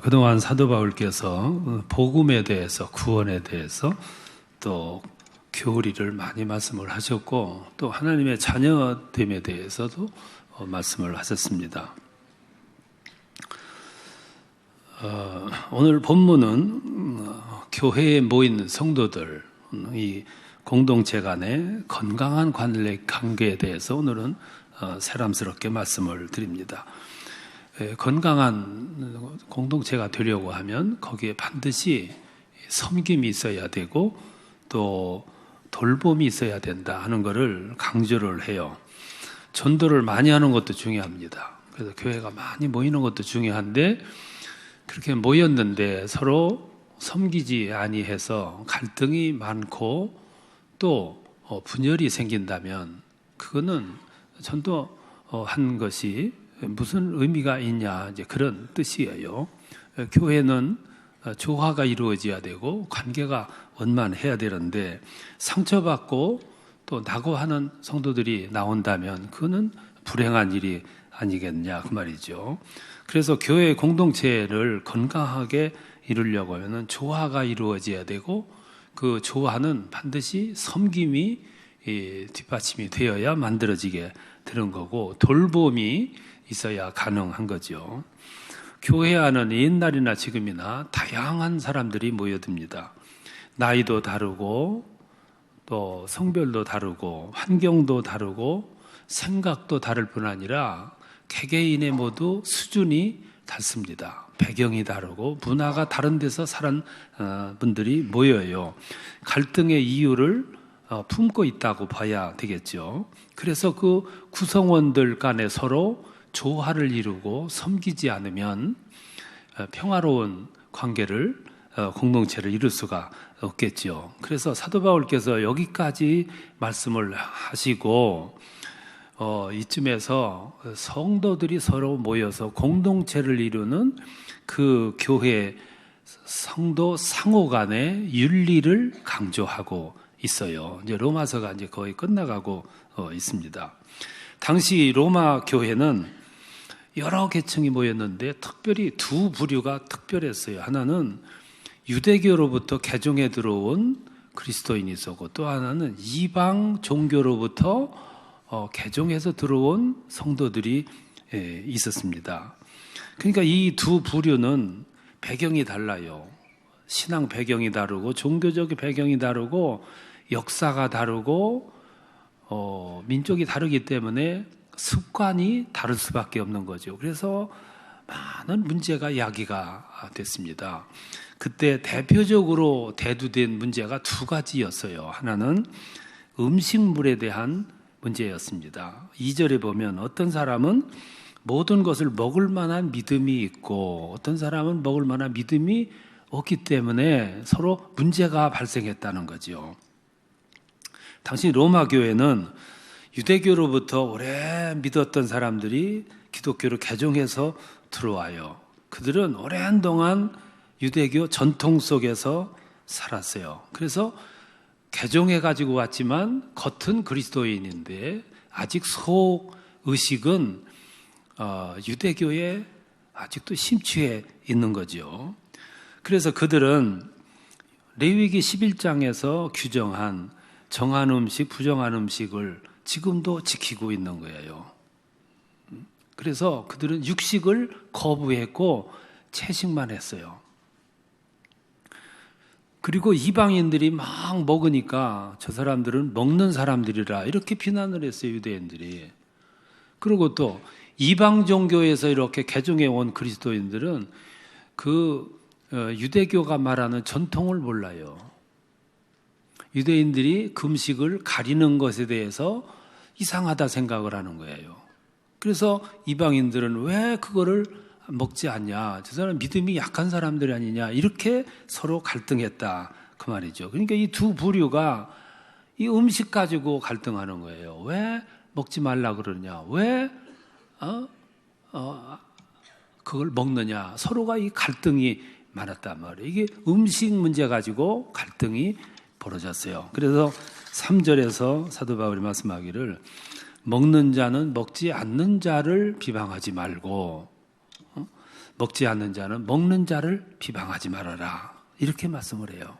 그동안 사도 바울께서 복음에 대해서, 구원에 대해서 또 교리를 많이 말씀을 하셨고, 또 하나님의 자녀됨에 대해서도 말씀을 하셨습니다. 오늘 본문은 교회에 모인 성도들, 이 공동체 간의 건강한 관계에 대해서 오늘은 새삼스럽게 말씀을 드립니다. 건강한 공동체가 되려고 하면 거기에 반드시 섬김이 있어야 되고 또 돌봄이 있어야 된다 하는 것을 강조를 해요. 전도를 많이 하는 것도 중요합니다. 그래서 교회가 많이 모이는 것도 중요한데, 그렇게 모였는데 서로 섬기지 아니해서 갈등이 많고 또 분열이 생긴다면 그거는 전도한 것이 무슨 의미가 있냐, 이제 그런 뜻이에요. 교회는 조화가 이루어져야 되고 관계가 원만해야 되는데, 상처받고 또 낙오하는 성도들이 나온다면 그거는 불행한 일이 아니겠냐, 그 말이죠. 그래서 교회 공동체를 건강하게 이루려고 하면 조화가 이루어져야 되고, 그 조화는 반드시 섬김이 뒷받침이 되어야 만들어지게 되는 거고, 돌봄이 있어야 가능한 거죠. 교회 안은 옛날이나 지금이나 다양한 사람들이 모여듭니다. 나이도 다르고 또 성별도 다르고 환경도 다르고 생각도 다를 뿐 아니라 개개인의 모두 수준이 다릅니다. 배경이 다르고 문화가 다른 데서 사는 분들이 모여요. 갈등의 이유를 품고 있다고 봐야 되겠죠. 그래서 그 구성원들 간에 서로 조화를 이루고 섬기지 않으면 평화로운 관계를, 공동체를 이룰 수가 없겠죠. 그래서 사도 바울께서 여기까지 말씀을 하시고, 이쯤에서 성도들이 서로 모여서 공동체를 이루는 그 교회 성도 상호 간의 윤리를 강조하고 있어요. 이제 로마서가 이제 거의 끝나가고 있습니다. 당시 로마 교회는 여러 계층이 모였는데 특별히 두 부류가 특별했어요. 하나는 유대교로부터 개종에 들어온 그리스도인이 있었고, 또 하나는 이방 종교로부터 개종해서 들어온 성도들이 있었습니다. 그러니까 이 두 부류는 배경이 달라요. 신앙 배경이 다르고 종교적 배경이 다르고 역사가 다르고 민족이 다르기 때문에 습관이 다를 수밖에 없는 거죠. 그래서 많은 문제가 야기가 됐습니다. 그때 대표적으로 대두된 문제가 두 가지였어요. 하나는 음식물에 대한 문제였습니다. 2절에 보면 어떤 사람은 모든 것을 먹을 만한 믿음이 있고 어떤 사람은 먹을 만한 믿음이 없기 때문에 서로 문제가 발생했다는 거죠. 당시 로마 교회는 유대교로부터 오래 믿었던 사람들이 기독교로 개종해서 들어와요. 그들은 오랜 동안 유대교 전통 속에서 살았어요. 그래서 개종해 가지고 왔지만 겉은 그리스도인인데 아직 속 의식은 유대교에 아직도 심취해 있는 거죠. 그래서 그들은 레위기 11장에서 규정한 정한 음식, 부정한 음식을 지금도 지키고 있는 거예요. 그래서 그들은 육식을 거부했고 채식만 했어요. 그리고 이방인들이 막 먹으니까 저 사람들은 먹는 사람들이라 이렇게 비난을 했어요, 유대인들이. 그리고 또 이방 종교에서 이렇게 개종해 온 그리스도인들은 그 유대교가 말하는 전통을 몰라요. 유대인들이 금식을 가리는 것에 대해서 이상하다 생각을 하는 거예요. 그래서 이방인들은 왜 그거를 먹지 않냐, 저 사람 믿음이 약한 사람들이 아니냐, 이렇게 서로 갈등했다, 그 말이죠. 그러니까 이 두 부류가 이 음식 가지고 갈등하는 거예요. 왜 먹지 말라 그러냐, 왜 그걸 먹느냐, 서로가 이 갈등이 많았단 말이에요. 이게 음식 문제 가지고 갈등이 벌어졌어요. 그래서 3절에서 사도 바울이 말씀하기를 먹는 자는 먹지 않는 자를 비방하지 말고 먹지 않는 자는 먹는 자를 비방하지 말아라. 이렇게 말씀을 해요.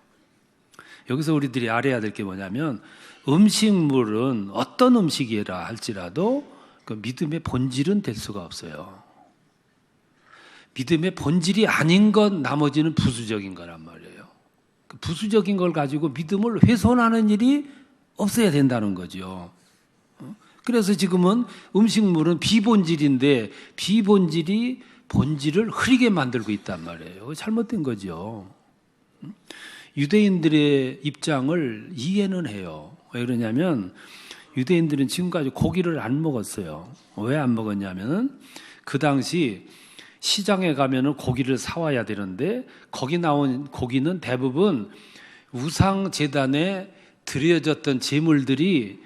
여기서 우리들이 알아야 될 게 뭐냐면 음식물은 어떤 음식이라 할지라도 그 믿음의 본질은 될 수가 없어요. 믿음의 본질이 아닌 것 나머지는 부수적인 거란 말이에요. 그 부수적인 걸 가지고 믿음을 훼손하는 일이 없어야 된다는 거죠. 그래서 지금은 음식물은 비본질인데 비본질이 본질을 흐리게 만들고 있단 말이에요. 잘못된 거죠. 유대인들의 입장을 이해는 해요. 왜 그러냐면 유대인들은 지금까지 고기를 안 먹었어요. 왜 안 먹었냐면 그 당시 시장에 가면은 고기를 사와야 되는데 거기 나온 고기는 대부분 우상 제단에 드려졌던 제물들이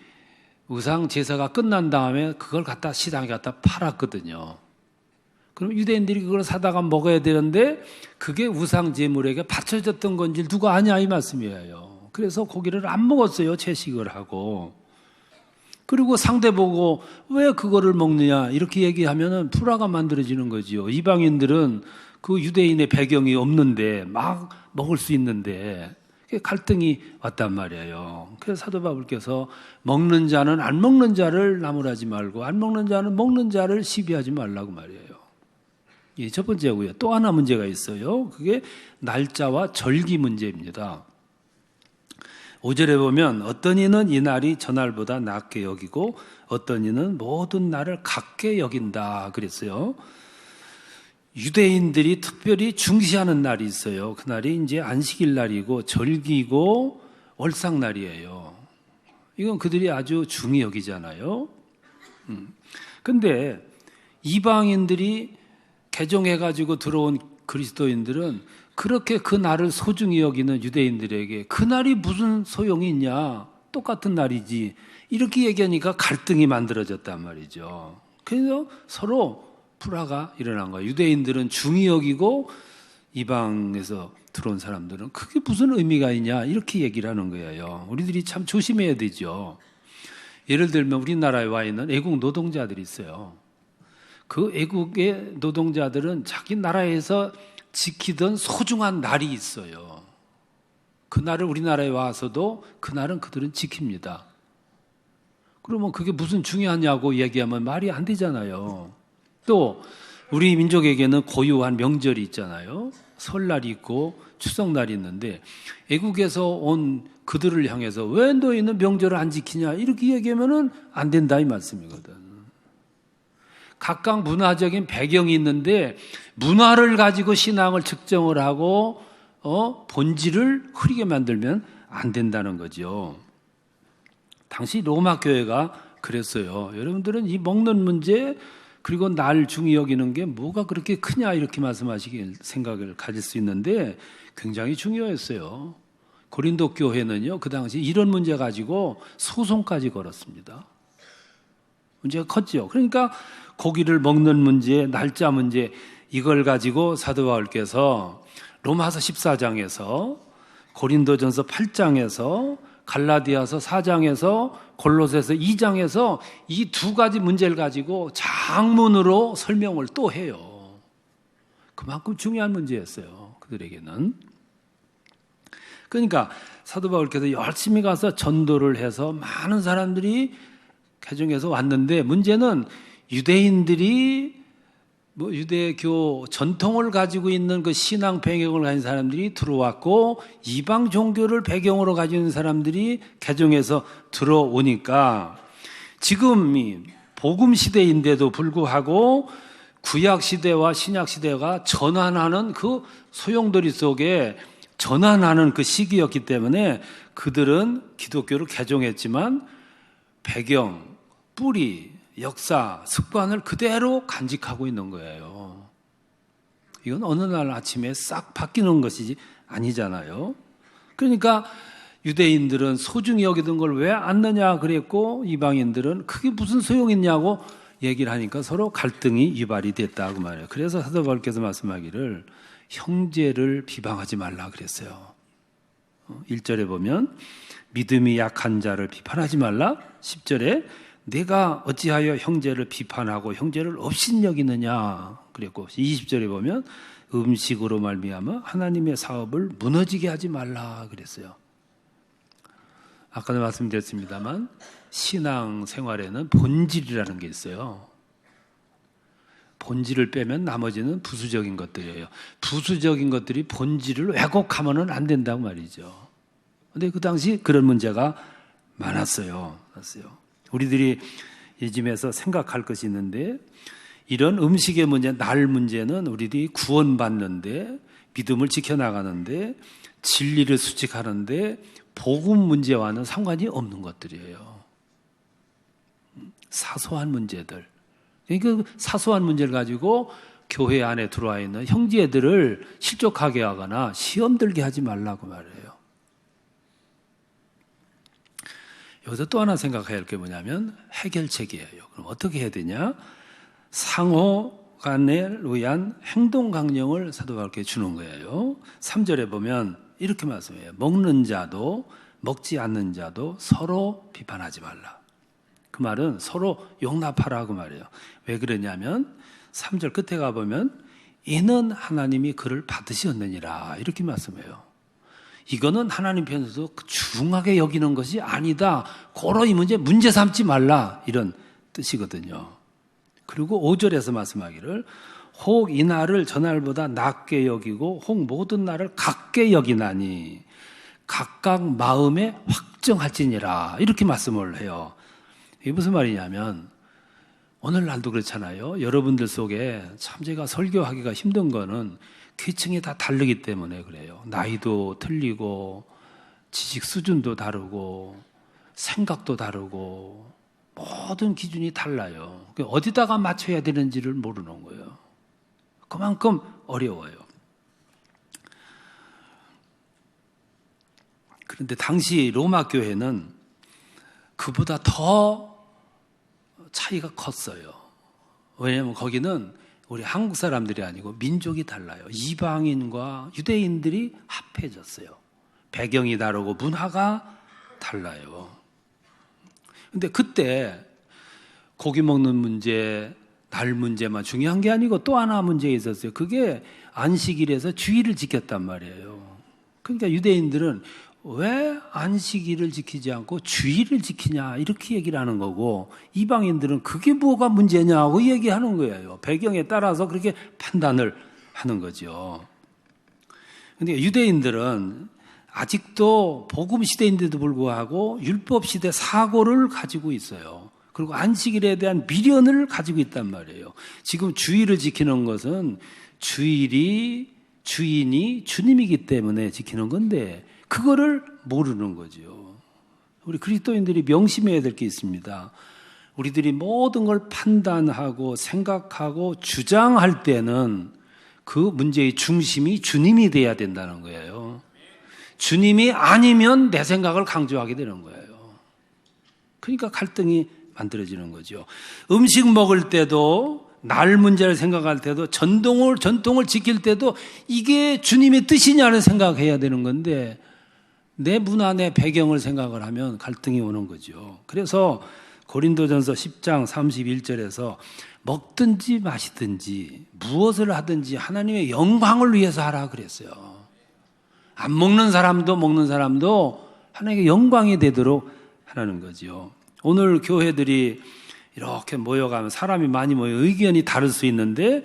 우상 제사가 끝난 다음에 그걸 갖다 시장에 갖다 팔았거든요. 그럼 유대인들이 그걸 사다가 먹어야 되는데 그게 우상 제물에게 바쳐졌던 건지 누가 아냐 이 말씀이에요. 그래서 고기를 안 먹었어요. 채식을 하고. 그리고 상대 보고 왜 그거를 먹느냐 이렇게 얘기하면은 불화가 만들어지는 거지요. 이방인들은 그 유대인의 배경이 없는데 막 먹을 수 있는데 갈등이 왔단 말이에요. 그래서 사도 바울께서 먹는 자는 안 먹는 자를 나무라지 말고 안 먹는 자는 먹는 자를 시비하지 말라고 말이에요. 이 첫 번째고요. 또 하나 문제가 있어요. 그게 날짜와 절기 문제입니다. 5절에 보면 어떤 이는 이 날이 저날보다 낫게 여기고 어떤 이는 모든 날을 같게 여긴다 그랬어요. 유대인들이 특별히 중시하는 날이 있어요. 그날이 이제 안식일 날이고 절기고 월삭날이에요. 이건 그들이 아주 중히 여기잖아요. 근데 이방인들이 개종해가지고 들어온 그리스도인들은 그렇게 그 날을 소중히 여기는 유대인들에게 그 날이 무슨 소용이 있냐? 똑같은 날이지. 이렇게 얘기하니까 갈등이 만들어졌단 말이죠. 그래서 서로 불화가 일어난 거예요. 유대인들은 중히 여기고 이방에서 들어온 사람들은 그게 무슨 의미가 있냐? 이렇게 얘기를 하는 거예요. 우리들이 참 조심해야 되죠. 예를 들면 우리나라에 와 있는 애국 노동자들이 있어요. 그 애국의 노동자들은 자기 나라에서 지키던 소중한 날이 있어요. 그 날을 우리나라에 와서도 그 날은 그들은 지킵니다. 그러면 그게 무슨 중요하냐고 얘기하면 말이 안 되잖아요. 또 우리 민족에게는 고유한 명절이 있잖아요. 설날이 있고 추석날이 있는데 애국에서 온 그들을 향해서 왜 너희는 명절을 안 지키냐 이렇게 얘기하면 안 된다 이 말씀이거든. 각각 문화적인 배경이 있는데 문화를 가지고 신앙을 측정을 하고 본질을 흐리게 만들면 안 된다는 거죠. 당시 로마 교회가 그랬어요. 여러분들은 이 먹는 문제 그리고 날 중히 여기는 게 뭐가 그렇게 크냐 이렇게 말씀하시길 생각을 가질 수 있는데 굉장히 중요했어요. 고린도 교회는요 그 당시 이런 문제 가지고 소송까지 걸었습니다. 문제가 컸죠. 그러니까 고기를 먹는 문제, 날짜 문제 이걸 가지고 사도 바울께서 로마서 14장에서 고린도전서 8장에서 갈라디아서 4장에서 골로새서 2장에서 이 두 가지 문제를 가지고 장문으로 설명을 또 해요. 그만큼 중요한 문제였어요. 그들에게는. 그러니까 사도 바울께서 열심히 가서 전도를 해서 많은 사람들이 개종해서 왔는데 문제는 유대인들이 유대교 전통을 가지고 있는 그 신앙 배경을 가진 사람들이 들어왔고 이방 종교를 배경으로 가지고 있는 사람들이 개종해서 들어오니까 지금 이 복음 시대인데도 불구하고 구약 시대와 신약 시대가 전환하는 그 소용돌이 속에 전환하는 그 시기였기 때문에 그들은 기독교를 개종했지만 배경, 뿌리, 역사, 습관을 그대로 간직하고 있는 거예요. 이건 어느 날 아침에 싹 바뀌는 것이 아니잖아요. 그러니까 유대인들은 소중히 여기던 걸 왜 안 넣냐 그랬고 이방인들은 그게 무슨 소용이 있냐고 얘기를 하니까 서로 갈등이 유발이 됐다고 말해요. 그래서 사도 바울께서 말씀하기를 형제를 비방하지 말라 그랬어요. 1절에 보면 믿음이 약한 자를 비판하지 말라. 10절에 내가 어찌하여 형제를 비판하고 형제를 업신여기느냐 그랬고 20절에 보면 음식으로 말미암아 하나님의 사업을 무너지게 하지 말라 그랬어요. 아까도 말씀드렸습니다만 신앙 생활에는 본질이라는 게 있어요. 본질을 빼면 나머지는 부수적인 것들이에요. 부수적인 것들이 본질을 왜곡하면 안 된다고 말이죠. 근데 그 당시 그런 문제가 많았어요. 우리들이 요즘에서 생각할 것이 있는데 이런 음식의 문제, 날 문제는 우리들이 구원받는데 믿음을 지켜나가는데 진리를 수직하는데 복음 문제와는 상관이 없는 것들이에요. 사소한 문제들. 그러니까 사소한 문제를 가지고 교회 안에 들어와 있는 형제들을 실족하게 하거나 시험 들게 하지 말라고 말해요. 여기서 또 하나 생각해야 할 게 뭐냐면 해결책이에요. 그럼 어떻게 해야 되냐? 상호 간에 의한 행동 강령을 사도 바울께 주는 거예요. 3절에 보면 이렇게 말씀해요. 먹는 자도 먹지 않는 자도 서로 비판하지 말라. 그 말은 서로 용납하라고 말해요. 왜 그러냐면 3절 끝에 가보면 이는 하나님이 그를 받으셨느니라 이렇게 말씀해요. 이거는 하나님 편에서 중하게 여기는 것이 아니다. 고로 이 문제 삼지 말라 이런 뜻이거든요. 그리고 5절에서 말씀하기를 혹 이 날을 저날보다 낮게 여기고 혹 모든 날을 같게 여기나니 각각 마음에 확정할지니라 이렇게 말씀을 해요. 이게 무슨 말이냐면 오늘날도 그렇잖아요. 여러분들 속에 참 제가 설교하기가 힘든 거는 계층이 다 다르기 때문에 그래요. 나이도 틀리고 지식 수준도 다르고 생각도 다르고 모든 기준이 달라요. 어디다가 맞춰야 되는지를 모르는 거예요. 그만큼 어려워요. 그런데 당시 로마 교회는 그보다 더 차이가 컸어요. 왜냐하면 거기는 우리 한국 사람들이 아니고 민족이 달라요. 이방인과 유대인들이 합해졌어요. 배경이 다르고 문화가 달라요. 근데 그때 고기 먹는 문제, 날 문제만 중요한 게 아니고 또 하나 문제가 있었어요. 그게 안식일에서 주의를 지켰단 말이에요. 그러니까 유대인들은 왜 안식일을 지키지 않고 주의를 지키냐 이렇게 얘기를 하는 거고 이방인들은 그게 뭐가 문제냐고 얘기하는 거예요. 배경에 따라서 그렇게 판단을 하는 거죠. 그런데 유대인들은 아직도 복음 시대인데도 불구하고 율법 시대 사고를 가지고 있어요. 그리고 안식일에 대한 미련을 가지고 있단 말이에요. 지금 주일을 지키는 것은 주인이 주님이기 때문에 지키는 건데 그거를 모르는 거죠. 우리 그리스도인들이 명심해야 될 게 있습니다. 우리들이 모든 걸 판단하고 생각하고 주장할 때는 그 문제의 중심이 주님이 돼야 된다는 거예요. 주님이 아니면 내 생각을 강조하게 되는 거예요. 그러니까 갈등이 만들어지는 거죠. 음식 먹을 때도 날 문제를 생각할 때도 전통을 지킬 때도 이게 주님의 뜻이냐를 생각해야 되는 건데 내 문화, 내 배경을 생각을 하면 갈등이 오는 거죠. 그래서 고린도전서 10장 31절에서 먹든지 마시든지 무엇을 하든지 하나님의 영광을 위해서 하라 그랬어요. 안 먹는 사람도 먹는 사람도 하나님의 영광이 되도록 하라는 거죠. 오늘 교회들이 이렇게 모여가면 사람이 많이 모여 의견이 다를 수 있는데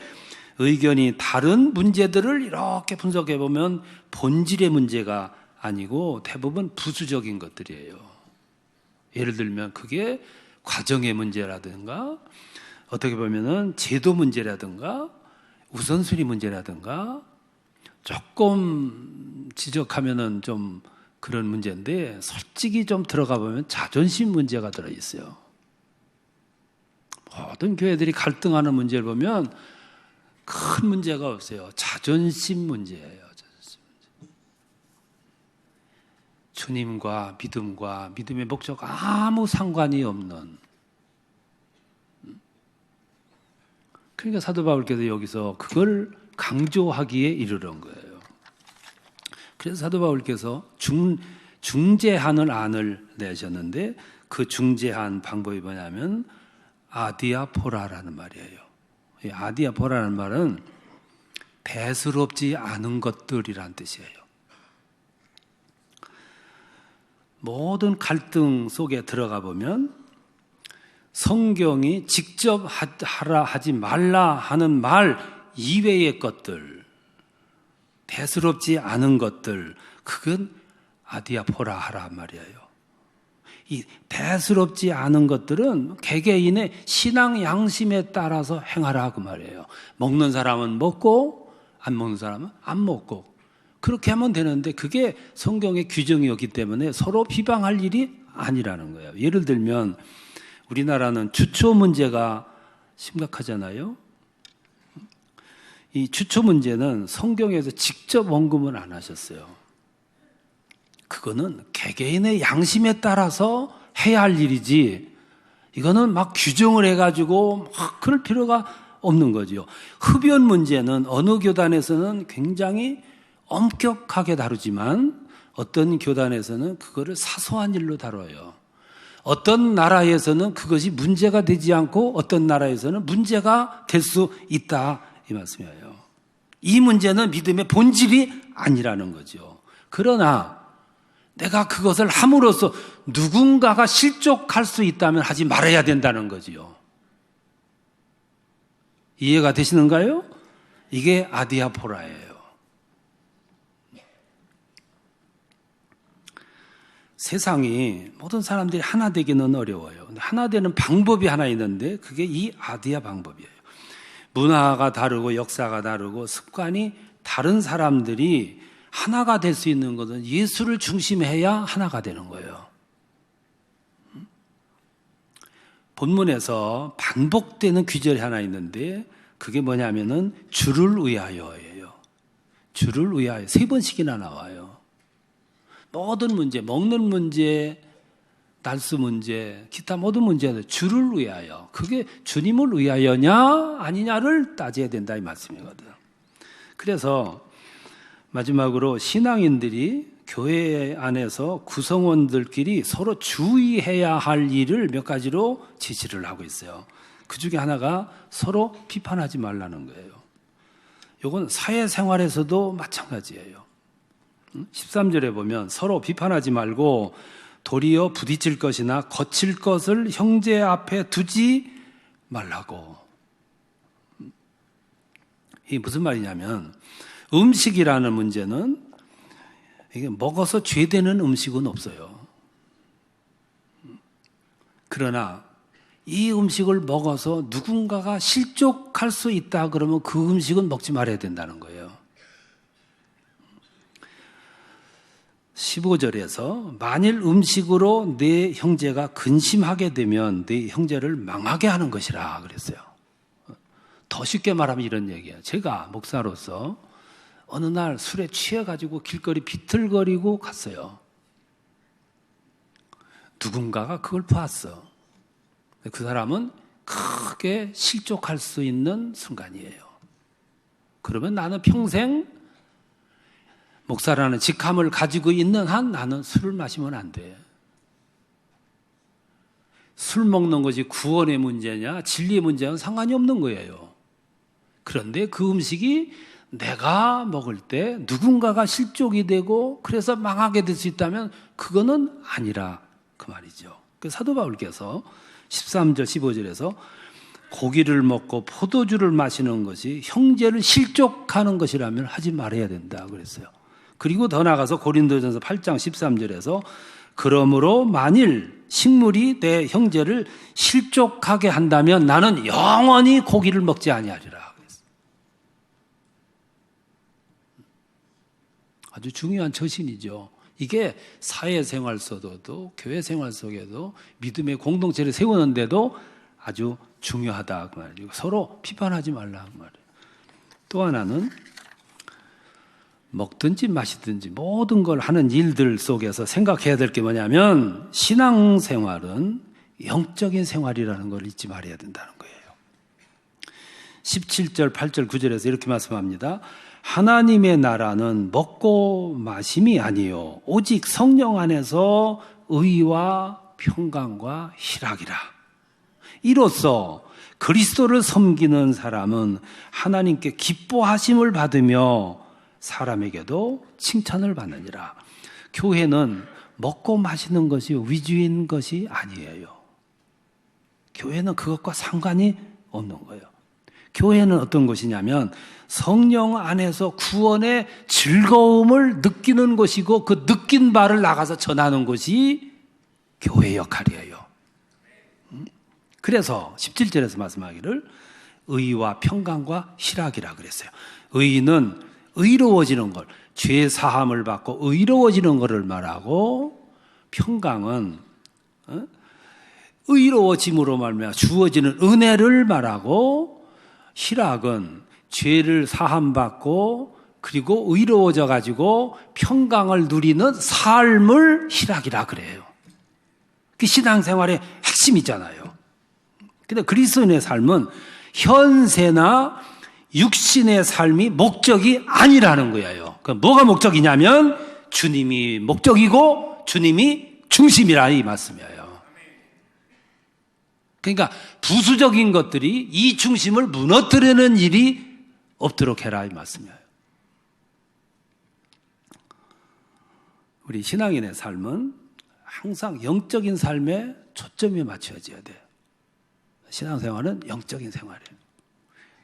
의견이 다른 문제들을 이렇게 분석해 보면 본질의 문제가 아니고 대부분 부수적인 것들이에요. 예를 들면 그게 과정의 문제라든가 어떻게 보면은 제도 문제라든가 우선순위 문제라든가 조금 지적하면은 좀 그런 문제인데 솔직히 좀 들어가 보면 자존심 문제가 들어 있어요. 모든 교회들이 갈등하는 문제를 보면 큰 문제가 없어요. 자존심 문제예요. 주님과 믿음의 목적 아무 상관이 없는. 그러니까 사도 바울께서 여기서 그걸 강조하기에 이르는 거예요. 그래서 사도 바울께서 중재하는 안을 내셨는데 그 중재한 방법이 뭐냐면 아디아포라라는 말이에요. 이 아디아포라는 말은 대수롭지 않은 것들이란 뜻이에요. 모든 갈등 속에 들어가 보면 성경이 직접 하라 하지 말라 하는 말 이외의 것들, 대수롭지 않은 것들, 그건 아디아포라 하라 말이에요. 이 대수롭지 않은 것들은 개개인의 신앙 양심에 따라서 행하라 그 말이에요. 먹는 사람은 먹고 안 먹는 사람은 안 먹고 그렇게 하면 되는데 그게 성경의 규정이었기 때문에 서로 비방할 일이 아니라는 거예요. 예를 들면 우리나라는 주초 문제가 심각하잖아요. 이 주초 문제는 성경에서 직접 언급은 안 하셨어요. 그거는 개개인의 양심에 따라서 해야 할 일이지 이거는 막 규정을 해가지고 막 그럴 필요가 없는 거죠. 흡연 문제는 어느 교단에서는 굉장히 엄격하게 다루지만 어떤 교단에서는 그거를 사소한 일로 다뤄요. 어떤 나라에서는 그것이 문제가 되지 않고 어떤 나라에서는 문제가 될 수 있다 이 말씀이에요. 이 문제는 믿음의 본질이 아니라는 거죠. 그러나 내가 그것을 함으로써 누군가가 실족할 수 있다면 하지 말아야 된다는 거지요. 이해가 되시는가요? 이게 아디아포라예요. 세상이 모든 사람들이 하나 되기는 어려워요. 하나 되는 방법이 하나 있는데 그게 이 아디아 방법이에요. 문화가 다르고 역사가 다르고 습관이 다른 사람들이 하나가 될 수 있는 것은 예수를 중심해야 하나가 되는 거예요. 본문에서 반복되는 귀절이 하나 있는데 그게 뭐냐면은 주를 위하여예요. 주를 위하여 3번씩이나 나와요. 모든 문제, 먹는 문제, 날수 문제, 기타 모든 문제는 주를 위하여. 그게 주님을 위하여냐 아니냐를 따져야 된다 이 말씀이거든. 그래서 마지막으로 신앙인들이 교회 안에서 구성원들끼리 서로 주의해야 할 일을 몇 가지로 지시를 하고 있어요. 그 중에 하나가 서로 비판하지 말라는 거예요. 이건 사회생활에서도 마찬가지예요. 13절에 보면 서로 비판하지 말고 도리어 부딪힐 것이나 거칠 것을 형제 앞에 두지 말라고. 이게 무슨 말이냐면 음식이라는 문제는 이게 먹어서 죄되는 음식은 없어요. 그러나 이 음식을 먹어서 누군가가 실족할 수 있다 그러면 그 음식은 먹지 말아야 된다는 거예요. 15절에서 만일 음식으로 내 형제가 근심하게 되면 내 형제를 망하게 하는 것이라 그랬어요. 더 쉽게 말하면 이런 얘기예요. 제가 목사로서 어느 날 술에 취해가지고 길거리 비틀거리고 갔어요. 누군가가 그걸 봤어. 그 사람은 크게 실족할 수 있는 순간이에요. 그러면 나는 평생 목사라는 직함을 가지고 있는 한 나는 술을 마시면 안 돼. 술 먹는 것이 구원의 문제냐 진리의 문제는 상관이 없는 거예요. 그런데 그 음식이 내가 먹을 때 누군가가 실족이 되고 그래서 망하게 될 수 있다면 그거는 아니라 그 말이죠. 그래서 사도 바울께서 13절 15절에서 고기를 먹고 포도주를 마시는 것이 형제를 실족하는 것이라면 하지 말아야 된다 그랬어요. 그리고 더 나가서 고린도전서 8장 13절에서 그러므로 만일 식물이 내 형제를 실족하게 한다면 나는 영원히 고기를 먹지 아니하리라. 아주 중요한 처신이죠. 이게 사회생활 속에도 교회 생활 속에도 믿음의 공동체를 세우는데도 아주 중요하다 그 말이에요. 서로 비판하지 말라 그 말이에요. 또 하나는 먹든지 마시든지 모든 걸 하는 일들 속에서 생각해야 될 게 뭐냐면 신앙생활은 영적인 생활이라는 걸 잊지 말아야 된다는 거예요. 17절, 8절, 9절에서 이렇게 말씀합니다. 하나님의 나라는 먹고 마심이 아니요 오직 성령 안에서 의와 평강과 희락이라. 이로써 그리스도를 섬기는 사람은 하나님께 기뻐하심을 받으며 사람에게도 칭찬을 받느니라. 교회는 먹고 마시는 것이 위주인 것이 아니에요. 교회는 그것과 상관이 없는 거예요. 교회는 어떤 것이냐면 성령 안에서 구원의 즐거움을 느끼는 것이고 그 느낀 바를 나가서 전하는 것이 교회의 역할이에요. 그래서 17절에서 말씀하기를 의와 평강과 희락이라 그랬어요. 의는 의로워지는 것, 죄 사함을 받고 의로워지는 것을 말하고, 평강은 의로워짐으로 말미암아 주어지는 은혜를 말하고, 희락은 죄를 사함받고 그리고 의로워져 가지고 평강을 누리는 삶을 희락이라 그래요. 그게 신앙생활의 핵심이잖아요. 근데 그리스도인의 삶은 현세나 육신의 삶이 목적이 아니라는 거예요. 그럼 뭐가 목적이냐면 주님이 목적이고 주님이 중심이라 이 말씀이에요. 그러니까 부수적인 것들이 이 중심을 무너뜨리는 일이 없도록 해라 이 말씀이에요. 우리 신앙인의 삶은 항상 영적인 삶에 초점이 맞춰져야 돼요. 신앙생활은 영적인 생활이에요.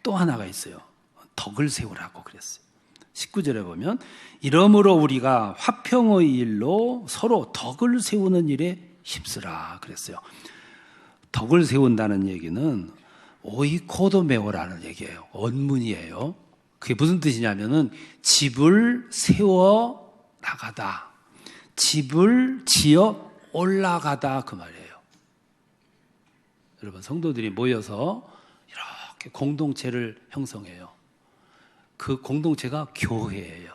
또 하나가 있어요. 덕을 세우라고 그랬어요. 19절에 보면 이러므로 우리가 화평의 일로 서로 덕을 세우는 일에 힘쓰라 그랬어요. 덕을 세운다는 얘기는 오이코도 메오라는 얘기예요. 원문이에요. 그게 무슨 뜻이냐면은 집을 세워 나가다, 집을 지어 올라가다 그 말이에요. 여러분 성도들이 모여서 이렇게 공동체를 형성해요. 그 공동체가 교회예요.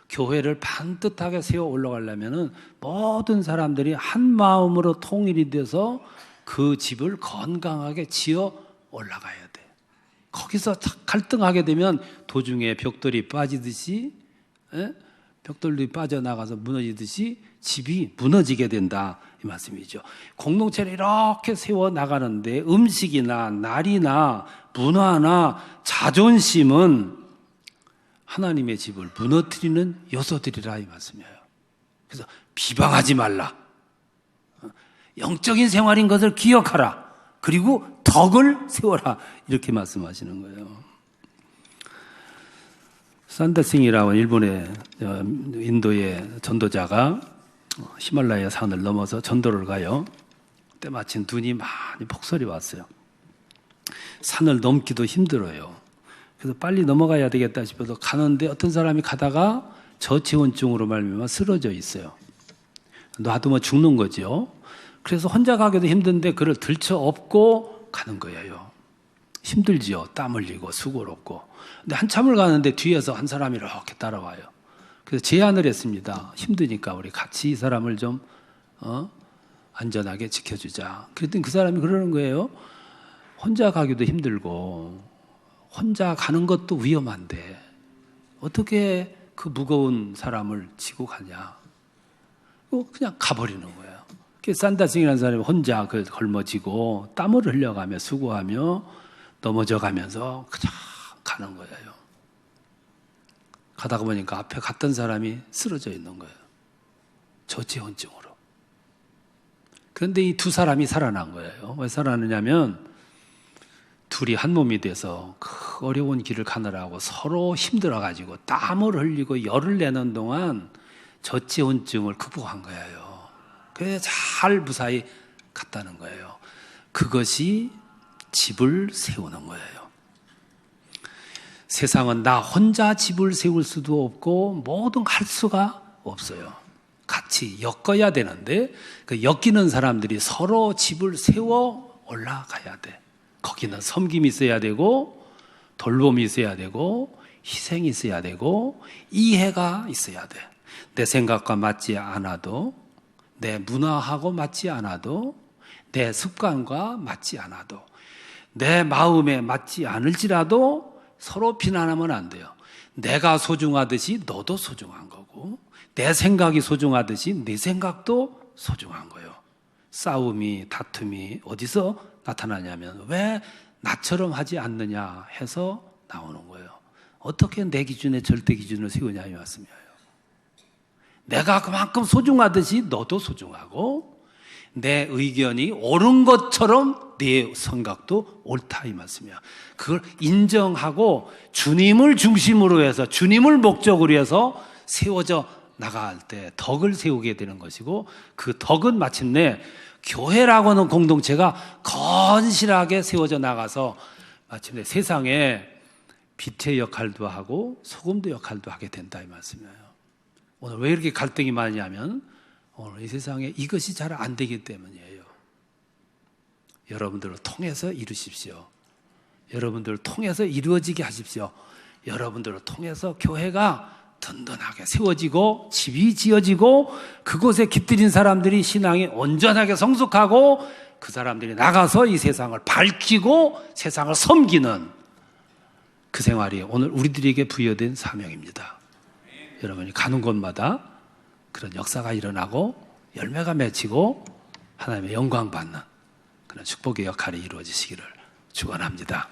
교회를 반듯하게 세워 올라가려면은 모든 사람들이 한 마음으로 통일이 돼서 그 집을 건강하게 지어 올라가야 돼. 거기서 갈등하게 되면 도중에 벽돌이 빠지듯이, 벽돌이 빠져나가서 무너지듯이 집이 무너지게 된다 이 말씀이죠. 공동체를 이렇게 세워 나가는데 음식이나 날이나 문화나 자존심은 하나님의 집을 무너뜨리는 요소들이라 이 말씀이에요. 그래서 비방하지 말라. 영적인 생활인 것을 기억하라. 그리고 덕을 세워라. 이렇게 말씀하시는 거예요. 산다싱이라고 일본의 인도의 전도자가 히말라야 산을 넘어서 전도를 가요. 그때 마침 눈이 많이 폭설이 왔어요. 산을 넘기도 힘들어요. 그래서 빨리 넘어가야 되겠다 싶어서 가는데 어떤 사람이 가다가 저체온증으로 말미암아 쓰러져 있어요. 놔두면 죽는 거죠. 그래서 혼자 가기도 힘든데 그를 들쳐업고 가는 거예요. 힘들지요. 땀 흘리고 수고롭고. 근데 한참을 가는데 뒤에서 한 사람이 이렇게 따라와요. 그래서 제안을 했습니다. 힘드니까 우리 같이 이 사람을 좀 안전하게 지켜주자. 그랬더니 그 사람이 그러는 거예요. 혼자 가기도 힘들고 혼자 가는 것도 위험한데 어떻게 그 무거운 사람을 지고 가냐. 그냥 가버리는 거예요. 산다싱이라는 사람이 혼자 걸머지고 땀을 흘려가며 수고하며 넘어져 가면서 그냥 가는 거예요. 가다가 보니까 앞에 갔던 사람이 쓰러져 있는 거예요. 저체온증으로. 그런데 이 두 사람이 살아난 거예요. 왜 살아나냐면 둘이 한 몸이 돼서 그 어려운 길을 가느라고 서로 힘들어가지고 땀을 흘리고 열을 내는 동안 저체온증을 극복한 거예요. 그래서 잘 무사히 갔다는 거예요. 그것이 집을 세우는 거예요. 세상은 나 혼자 집을 세울 수도 없고 뭐든 할 수가 없어요. 같이 엮어야 되는데 그 엮이는 사람들이 서로 집을 세워 올라가야 돼. 거기는 섬김이 있어야 되고 돌봄이 있어야 되고 희생이 있어야 되고 이해가 있어야 돼. 내 생각과 맞지 않아도 내 문화하고 맞지 않아도 내 습관과 맞지 않아도 내 마음에 맞지 않을지라도 서로 비난하면 안 돼요. 내가 소중하듯이 너도 소중한 거고 내 생각이 소중하듯이 네 생각도 소중한 거예요. 싸움이, 다툼이 어디서 나타나냐면 왜 나처럼 하지 않느냐 해서 나오는 거예요. 어떻게 내 기준에 절대 기준을 세우냐 이 말씀이에요. 내가 그만큼 소중하듯이 너도 소중하고 내 의견이 옳은 것처럼 네 생각도 옳다 이 말씀이야. 그걸 인정하고 주님을 중심으로 해서 주님을 목적으로 해서 세워져 나갈 때 덕을 세우게 되는 것이고, 그 덕은 마침내 교회라고 하는 공동체가 건실하게 세워져 나가서 마침내 세상에 빛의 역할도 하고 소금도 역할도 하게 된다 이 말씀이에요. 오늘 왜 이렇게 갈등이 많냐면 오늘 이 세상에 이것이 잘 안 되기 때문이에요. 여러분들을 통해서 이루십시오. 여러분들을 통해서 이루어지게 하십시오. 여러분들을 통해서 교회가 든든하게 세워지고 집이 지어지고 그곳에 깃들인 사람들이 신앙이 온전하게 성숙하고 그 사람들이 나가서 이 세상을 밝히고 세상을 섬기는 그 생활이 오늘 우리들에게 부여된 사명입니다. 여러분이 가는 곳마다 그런 역사가 일어나고 열매가 맺히고 하나님의 영광 받는 그런 축복의 역할이 이루어지시기를 축원합니다.